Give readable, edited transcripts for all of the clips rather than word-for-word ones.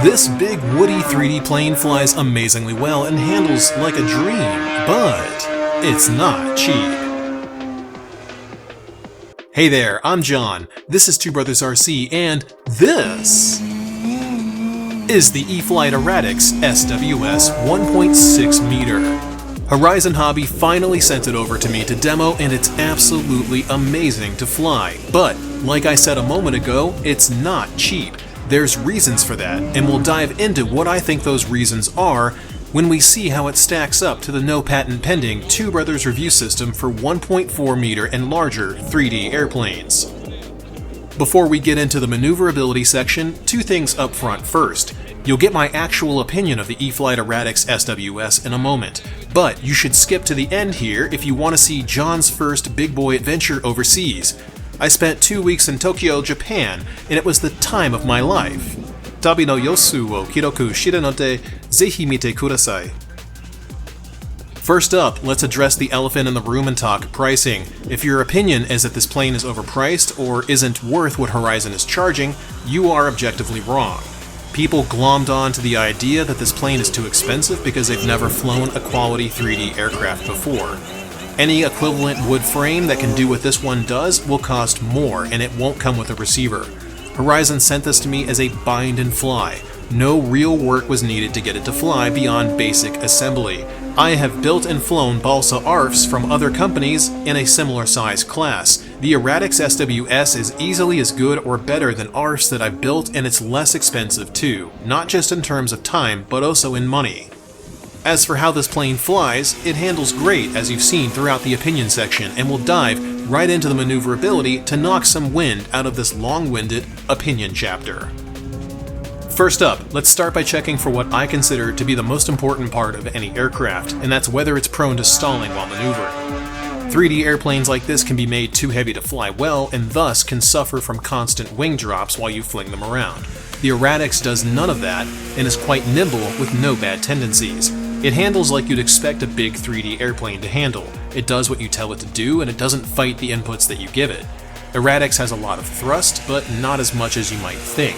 This big woody 3D plane flies amazingly well and handles like a dream, but it's not cheap. Hey there, I'm John, this is Two Brothers RC, and this is the E-flite Eratix SWS 1.6 meter. Horizon Hobby finally sent it over to me to demo, and it's absolutely amazing to fly. But, like I said a moment ago, it's not cheap. There's reasons for that, and we'll dive into what I think those reasons are when we see how it stacks up to the no patent pending Two Brothers review system for 1.4 meter and larger 3D airplanes. Before we get into the maneuverability section, two things up front first. You'll get my actual opinion of the E-flite Eratix SWS in a moment, but you should skip to the end here if you want to see John's first big boy adventure overseas. I spent 2 weeks in Tokyo, Japan, and it was the time of my life. Tabi no yosu wo kiroku shiranote, zehi mite kudasai. First up, let's address the elephant in the room and talk pricing. If your opinion is that this plane is overpriced or isn't worth what Horizon is charging, you are objectively wrong. People glommed on to the idea that this plane is too expensive because they've never flown a quality 3D aircraft before. Any equivalent wood frame that can do what this one does will cost more, and it won't come with a receiver. Horizon sent this to me as a bind and fly. No real work was needed to get it to fly beyond basic assembly. I have built and flown balsa ARFs from other companies in a similar size class. The Eratix SWS is easily as good or better than ARFs that I've built, and it's less expensive too, not just in terms of time, but also in money. As for how this plane flies, it handles great as you've seen throughout the opinion section, and we'll dive right into the maneuverability to knock some wind out of this long-winded opinion chapter. First up, let's start by checking for what I consider to be the most important part of any aircraft, and that's whether it's prone to stalling while maneuvering. 3D airplanes like this can be made too heavy to fly well, and thus can suffer from constant wing drops while you fling them around. The Eratix does none of that, and is quite nimble with no bad tendencies. It handles like you'd expect a big 3D airplane to handle. It does what you tell it to do, and it doesn't fight the inputs that you give it. Eratix has a lot of thrust, but not as much as you might think.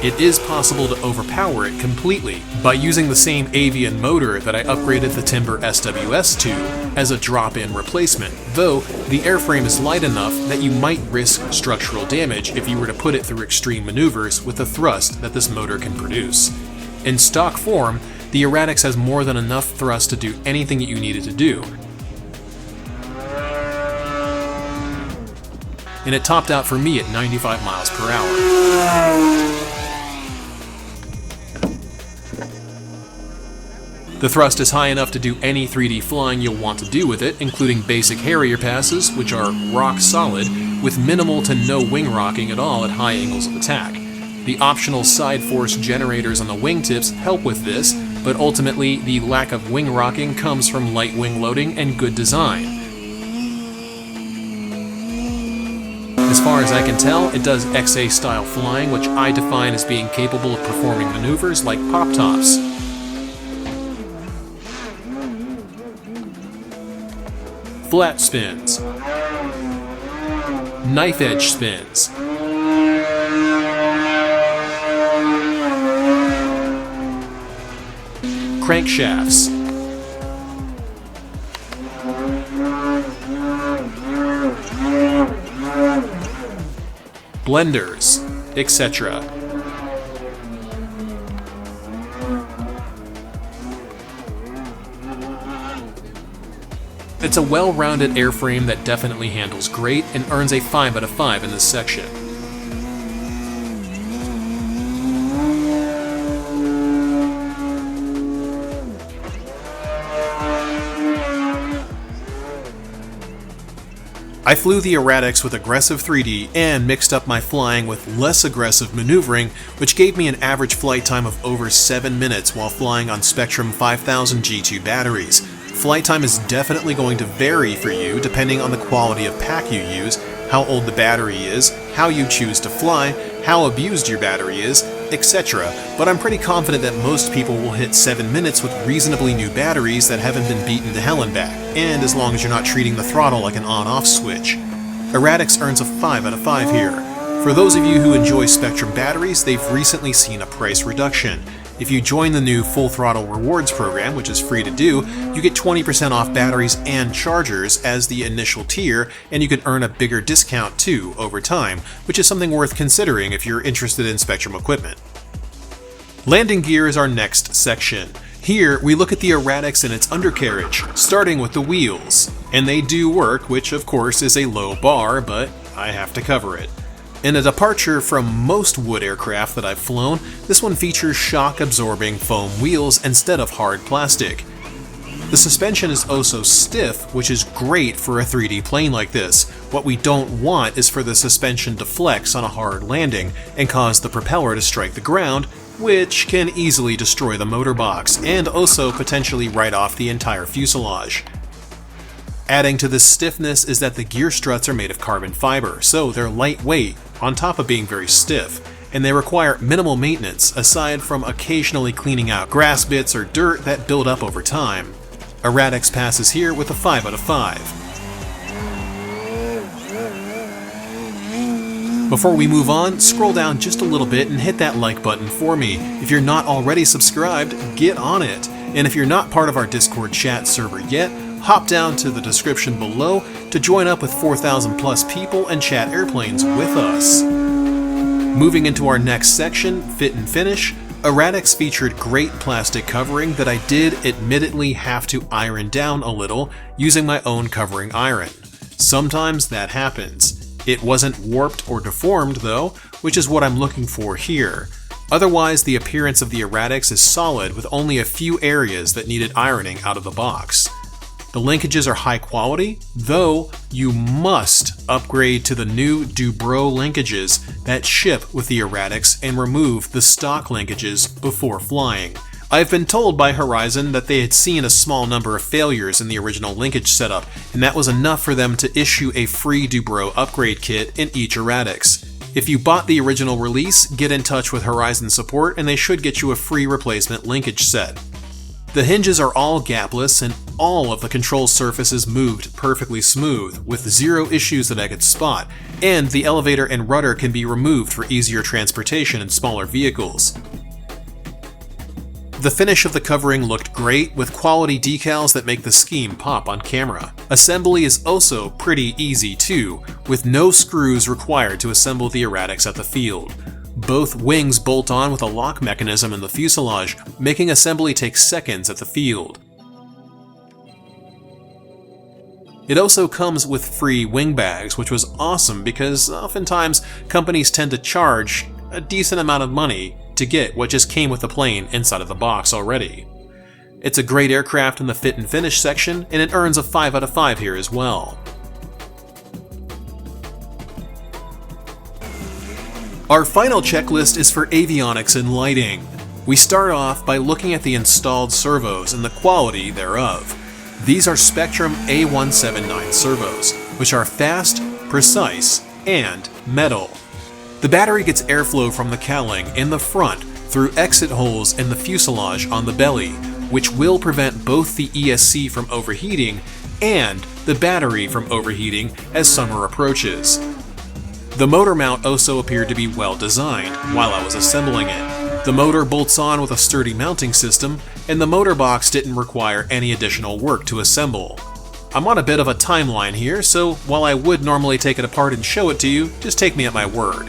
It is possible to overpower it completely by using the same Avion motor that I upgraded the Timber SWS to as a drop-in replacement, though the airframe is light enough that you might risk structural damage if you were to put it through extreme maneuvers with the thrust that this motor can produce. In stock form, the Eratix has more than enough thrust to do anything that you need it to do. And it topped out for me at 95 miles per hour. The thrust is high enough to do any 3D flying you'll want to do with it, including basic Harrier passes, which are rock solid, with minimal to no wing rocking at all at high angles of attack. The optional side force generators on the wingtips help with this, but ultimately the lack of wing rocking comes from light wing loading and good design. As far as I can tell, it does XA style flying, which I define as being capable of performing maneuvers like pop-tops. Flat spins, knife edge spins, crankshafts, blenders, etc. It's a well-rounded airframe that definitely handles great and earns a 5 out of 5 in this section. I flew the Eratix with aggressive 3D and mixed up my flying with less aggressive maneuvering, which gave me an average flight time of over 7 minutes while flying on Spectrum 5000 G2 batteries. Flight time is definitely going to vary for you depending on the quality of pack you use, how old the battery is, how you choose to fly, how abused your battery is, etc. But I'm pretty confident that most people will hit 7 minutes with reasonably new batteries that haven't been beaten to hell and back, and as long as you're not treating the throttle like an on-off switch. Eratix earns a 5 out of 5 here. For those of you who enjoy Spectrum batteries, they've recently seen a price reduction. If you join the new Full Throttle Rewards program, which is free to do, you get 20% off batteries and chargers as the initial tier, and you can earn a bigger discount too over time, which is something worth considering if you're interested in Spectrum equipment. Landing gear is our next section. Here, we look at the Eratix and its undercarriage, starting with the wheels. And they do work, which of course is a low bar, but I have to cover it. In a departure from most wood aircraft that I've flown, this one features shock-absorbing foam wheels instead of hard plastic. The suspension is oh so stiff, which is great for a 3D plane like this. What we don't want is for the suspension to flex on a hard landing and cause the propeller to strike the ground, which can easily destroy the motor box and also potentially write off the entire fuselage. Adding to this stiffness is that the gear struts are made of carbon fiber, so they're lightweight on top of being very stiff, and they require minimal maintenance aside from occasionally cleaning out grass bits or dirt that build up over time. Eratix passes here with a 5 out of 5. Before we move on, scroll down just a little bit and hit that like button for me. If you're not already subscribed, get on it. And if you're not part of our Discord chat server yet, hop down to the description below to join up with 4,000 plus people and chat airplanes with us. Moving into our next section, fit and finish, Eratix featured great plastic covering that I did admittedly have to iron down a little using my own covering iron. Sometimes that happens. It wasn't warped or deformed though, which is what I'm looking for here. Otherwise, the appearance of the Eratix is solid with only a few areas that needed ironing out of the box. The linkages are high quality, though you must upgrade to the new Dubro linkages that ship with the Eratix and remove the stock linkages before flying. I've been told by Horizon that they had seen a small number of failures in the original linkage setup, and that was enough for them to issue a free Dubro upgrade kit in each Eratix. If you bought the original release, get in touch with Horizon support and they should get you a free replacement linkage set. The hinges are all gapless and all of the control surfaces moved perfectly smooth, with zero issues that I could spot, and the elevator and rudder can be removed for easier transportation in smaller vehicles. The finish of the covering looked great, with quality decals that make the scheme pop on camera. Assembly is also pretty easy too, with no screws required to assemble the Eratix at the field. Both wings bolt on with a lock mechanism in the fuselage, making assembly take seconds at the field. It also comes with free wing bags, which was awesome because oftentimes companies tend to charge a decent amount of money to get what just came with the plane inside of the box already. It's a great aircraft in the fit and finish section, and it earns a 5 out of 5 here as well. Our final checklist is for avionics and lighting. We start off by looking at the installed servos and the quality thereof. These are Spectrum A179 servos, which are fast, precise, and metal. The battery gets airflow from the cowling in the front through exit holes in the fuselage on the belly, which will prevent both the ESC from overheating and the battery from overheating as summer approaches. The motor mount also appeared to be well designed while I was assembling it. The motor bolts on with a sturdy mounting system, and the motor box didn't require any additional work to assemble. I'm on a bit of a timeline here, so while I would normally take it apart and show it to you, just take me at my word.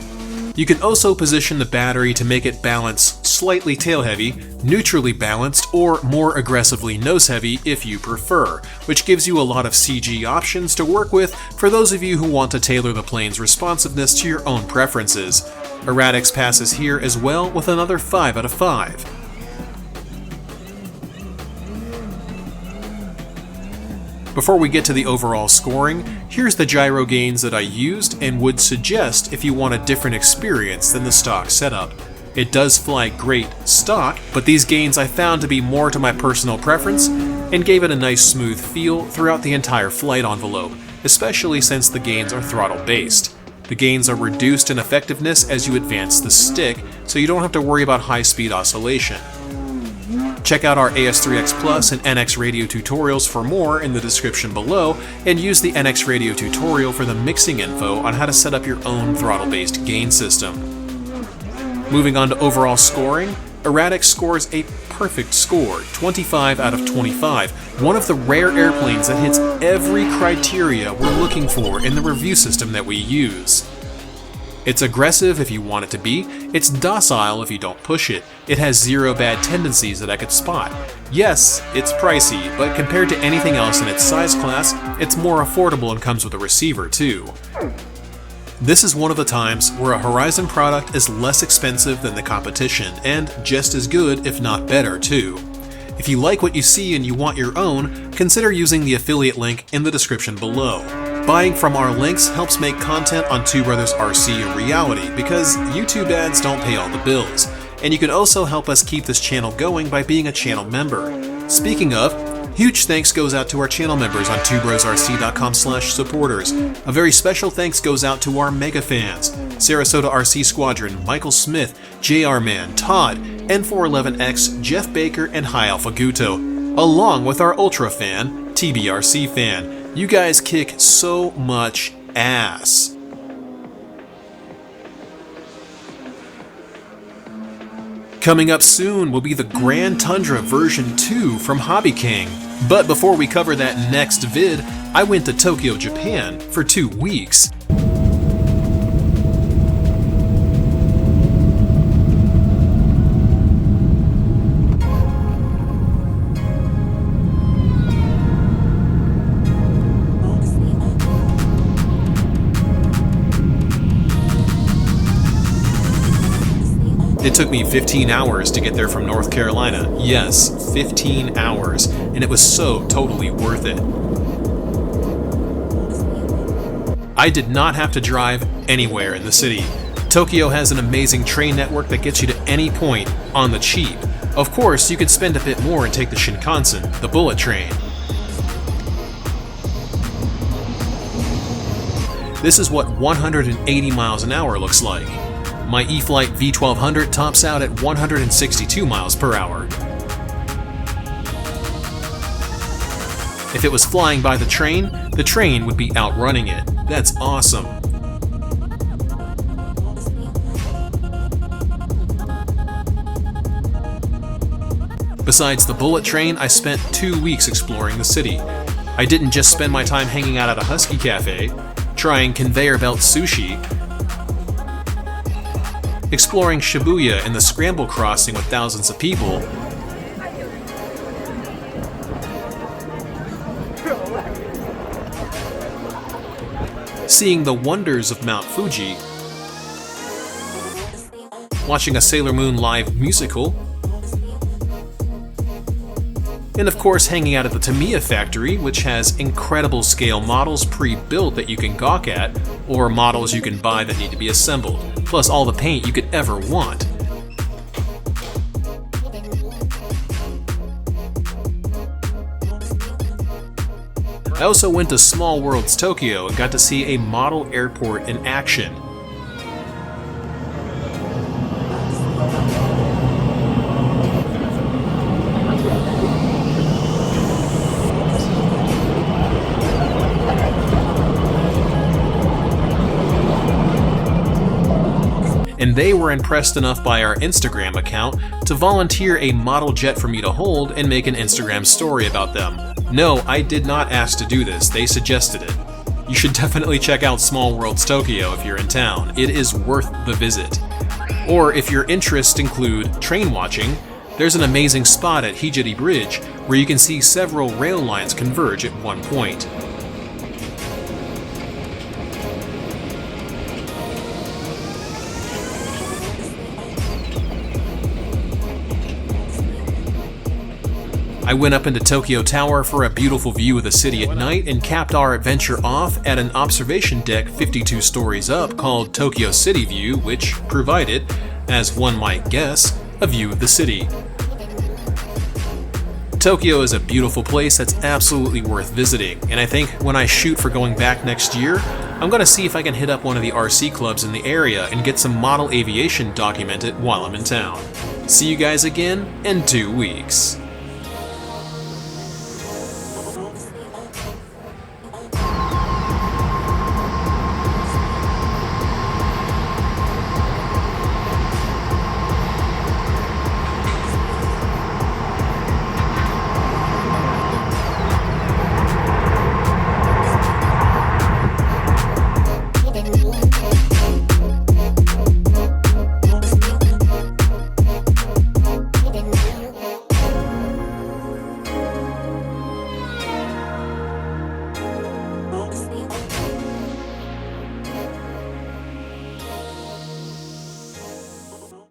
You can also position the battery to make it balance slightly tail-heavy, neutrally balanced, or more aggressively nose-heavy if you prefer, which gives you a lot of CG options to work with for those of you who want to tailor the plane's responsiveness to your own preferences. Eratix passes here as well with another 5 out of 5. Before we get to the overall scoring, here's the gyro gains that I used and would suggest if you want a different experience than the stock setup. It does fly great stock, but these gains I found to be more to my personal preference and gave it a nice smooth feel throughout the entire flight envelope, especially since the gains are throttle based. The gains are reduced in effectiveness as you advance the stick, so you don't have to worry about high speed oscillation. Check out our AS3X Plus and NX Radio tutorials for more in the description below, and use the NX Radio tutorial for the mixing info on how to set up your own throttle-based gain system. Moving on to overall scoring, Eratix scores a perfect score, 25 out of 25, one of the rare airplanes that hits every criteria we're looking for in the review system that we use. It's aggressive if you want it to be, it's docile if you don't push it, it has zero bad tendencies that I could spot. Yes, it's pricey, but compared to anything else in its size class, it's more affordable and comes with a receiver too. This is one of the times where a Horizon product is less expensive than the competition, and just as good if not better too. If you like what you see and you want your own, consider using the affiliate link in the description below. Buying from our links helps make content on Two Brothers RC a reality because YouTube ads don't pay all the bills, and you can also help us keep this channel going by being a channel member. Speaking of, huge thanks goes out to our channel members on twobrosrc.com/supporters. A very special thanks goes out to our mega fans, Sarasota RC Squadron, Michael Smith, JR Man, Todd, N411X, Jeff Baker, and High Alpha Guto, along with our ultra fan, TBRC fan. You guys kick so much ass. Coming up soon will be the Grand Tundra version 2 from Hobby King. But before we cover that next vid, I went to Tokyo, Japan for 2 weeks. It took me 15 hours to get there from North Carolina. Yes, 15 hours, and it was so totally worth it. I did not have to drive anywhere in the city. Tokyo has an amazing train network that gets you to any point on the cheap. Of course, you could spend a bit more and take the Shinkansen, the bullet train. This is what 180 miles an hour looks like. My E-flite V1200 tops out at 162 miles per hour. If it was flying by the train would be outrunning it. That's awesome. Besides the bullet train, I spent 2 weeks exploring the city. I didn't just spend my time hanging out at a Husky Cafe, trying conveyor belt sushi, exploring Shibuya and the Scramble Crossing with thousands of people, seeing the wonders of Mount Fuji, watching a Sailor Moon live musical, and of course hanging out at the Tamiya factory, which has incredible scale models pre-built that you can gawk at, or models you can buy that need to be assembled, plus all the paint you could ever want. I also went to Small Worlds Tokyo and got to see a model airport in action. And they were impressed enough by our Instagram account to volunteer a model jet for me to hold and make an Instagram story about them. No, I did not ask to do this, they suggested it. You should definitely check out Small Worlds Tokyo if you're in town, it is worth the visit. Or if your interests include train watching, there's an amazing spot at Hijiri Bridge where you can see several rail lines converge at one point. I went up into Tokyo Tower for a beautiful view of the city at night and capped our adventure off at an observation deck 52 stories up called Tokyo City View, which provided, as one might guess, a view of the city. Tokyo is a beautiful place that's absolutely worth visiting, and I think when I shoot for going back next year, I'm going to see if I can hit up one of the RC clubs in the area and get some model aviation documented while I'm in town. See you guys again in 2 weeks.